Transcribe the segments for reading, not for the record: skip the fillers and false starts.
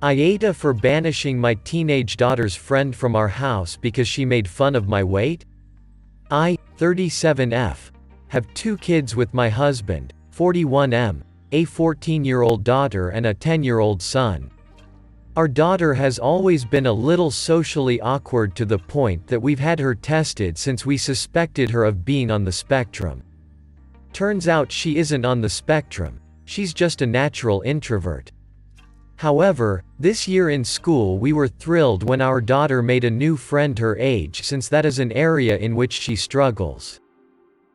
AITA for banishing my teenage daughter's friend from our house because she made fun of my weight? I, 37F, have 2 kids with my husband, 41M, a 14-year-old daughter and a 10-year-old son. Our daughter has always been a little socially awkward to the point that we've had her tested since we suspected her of being on the spectrum. Turns out she isn't on the spectrum, she's just a natural introvert. However, this year in school we were thrilled when our daughter made a new friend her age, since that is an area in which she struggles.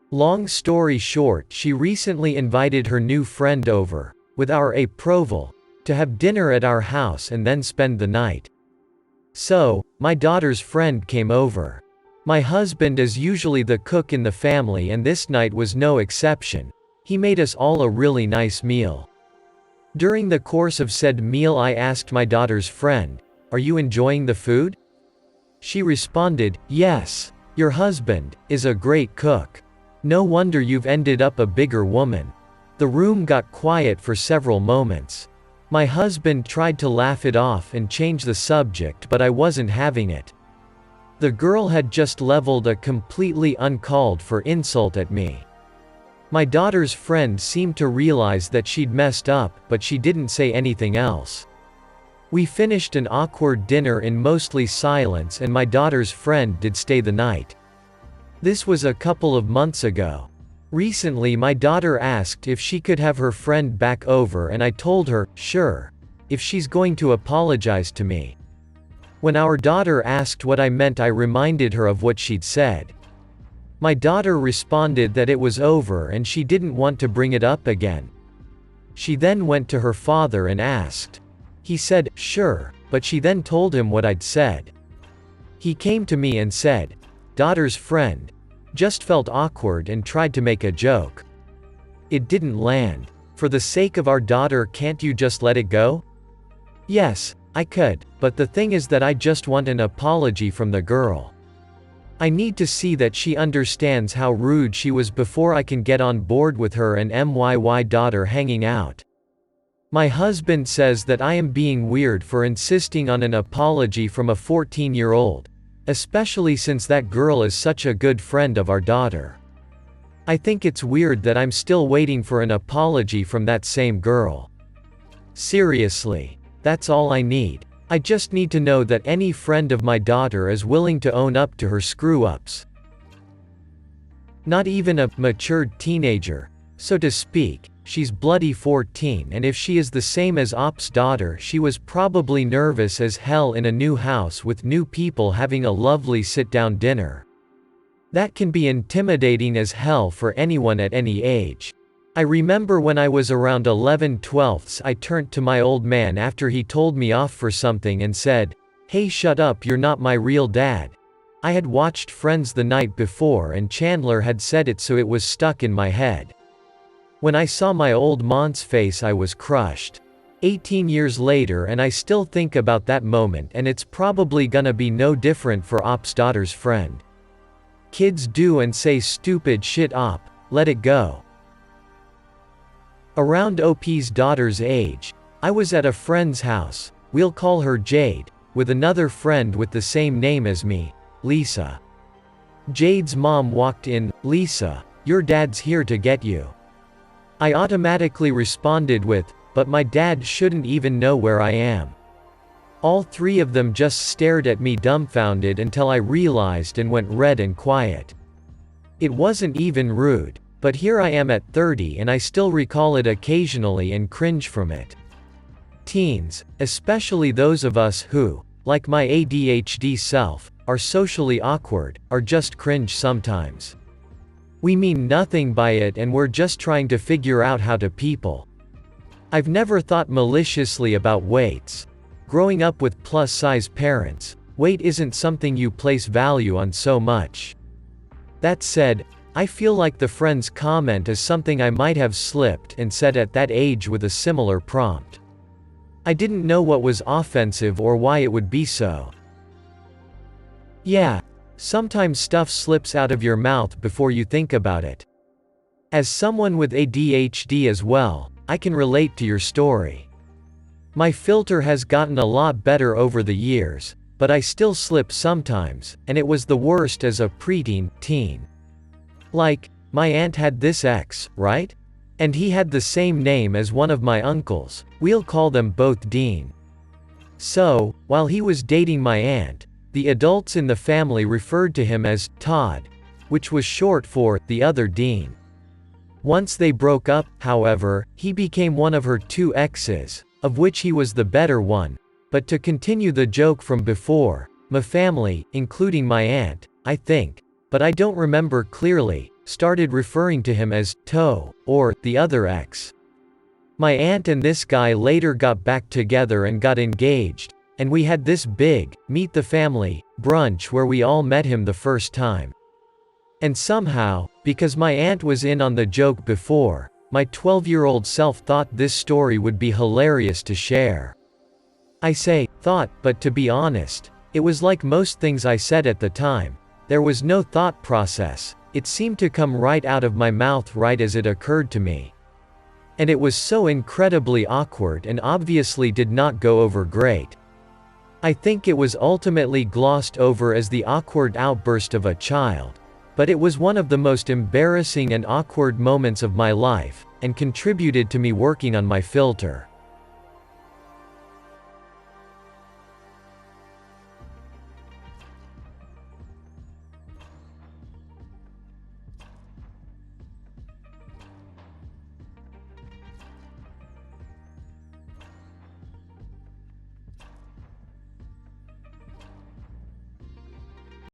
Long story short, she recently invited her new friend over, with our approval, to have dinner at our house and then spend the night. So, my daughter's friend came over. My husband is usually the cook in the family and this night was no exception. He made us all a really nice meal. During the course of said meal I asked my daughter's friend, "Are you enjoying the food?" She responded, "Yes. Your husband is a great cook. No wonder you've ended up a bigger woman." The room got quiet for several moments. My husband tried to laugh it off and change the subject, but I wasn't having it. The girl had just leveled a completely uncalled for insult at me. My daughter's friend seemed to realize that she'd messed up, but she didn't say anything else. We finished an awkward dinner in mostly silence and my daughter's friend did stay the night. This was a couple of months ago. Recently my daughter asked if she could have her friend back over and I told her, sure, if she's going to apologize to me. When our daughter asked what I meant, I reminded her of what she'd said. My daughter responded that it was over and she didn't want to bring it up again. She then went to her father and asked. He said, sure, but she then told him what I'd said. He came to me and said, "Daughter's friend just felt awkward and tried to make a joke. It didn't land. For the sake of our daughter, can't you just let it go?" Yes, I could, but the thing is that I just want an apology from the girl. I need to see that she understands how rude she was before I can get on board with her and my daughter hanging out. My husband says that I am being weird for insisting on an apology from a 14-year-old, especially since that girl is such a good friend of our daughter. I think it's weird that I'm still waiting for an apology from that same girl. Seriously, that's all I need. I just need to know that any friend of my daughter is willing to own up to her screw-ups. Not even a matured teenager, so to speak. She's bloody 14, and if she is the same as Op's daughter, she was probably nervous as hell in a new house with new people having a lovely sit-down dinner. That can be intimidating as hell for anyone at any age. I remember when I was around 11/12, I turned to my old man after he told me off for something and said, "Hey, shut up, you're not my real dad." I had watched Friends the night before and Chandler had said it, so it was stuck in my head. When I saw my old man's face, I was crushed. 18 years later and I still think about that moment, and it's probably gonna be no different for Op's daughter's friend. Kids do and say stupid shit. Op, let it go. Around OP's daughter's age, I was at a friend's house, we'll call her Jade, with another friend with the same name as me, Lisa. Jade's mom walked in. "Lisa, your dad's here to get you." I automatically responded with, "But my dad shouldn't even know where I am." All 3 of them just stared at me dumbfounded until I realized and went red and quiet. It wasn't even rude, but here I am at 30 and I still recall it occasionally and cringe from it. Teens, especially those of us who, like my ADHD self, are socially awkward, are just cringe sometimes. We mean nothing by it and we're just trying to figure out how to people. I've never thought maliciously about weights. Growing up with plus-size parents, weight isn't something you place value on so much. That said, I feel like the friend's comment is something I might have slipped and said at that age with a similar prompt. I didn't know what was offensive or why it would be so. Yeah, sometimes stuff slips out of your mouth before you think about it. As someone with ADHD as well, I can relate to your story. My filter has gotten a lot better over the years, but I still slip sometimes, and it was the worst as a preteen, teen. Like, my aunt had this ex, right? And he had the same name as one of my uncles, we'll call them both Dean. So, while he was dating my aunt, the adults in the family referred to him as Todd, which was short for the other Dean. Once they broke up, however, he became one of her two exes, of which he was the better one. But to continue the joke from before, my family, including my aunt, I think, but I don't remember clearly, started referring to him as Toe, or the other ex. My aunt and this guy later got back together and got engaged, and we had this big, meet the family, brunch where we all met him the first time. And somehow, because my aunt was in on the joke before, my 12-year-old self thought this story would be hilarious to share. I say, thought, but to be honest, it was like most things I said at the time. There was no thought process, it seemed to come right out of my mouth right as it occurred to me. And it was so incredibly awkward and obviously did not go over great. I think it was ultimately glossed over as the awkward outburst of a child. But it was one of the most embarrassing and awkward moments of my life, and contributed to me working on my filter.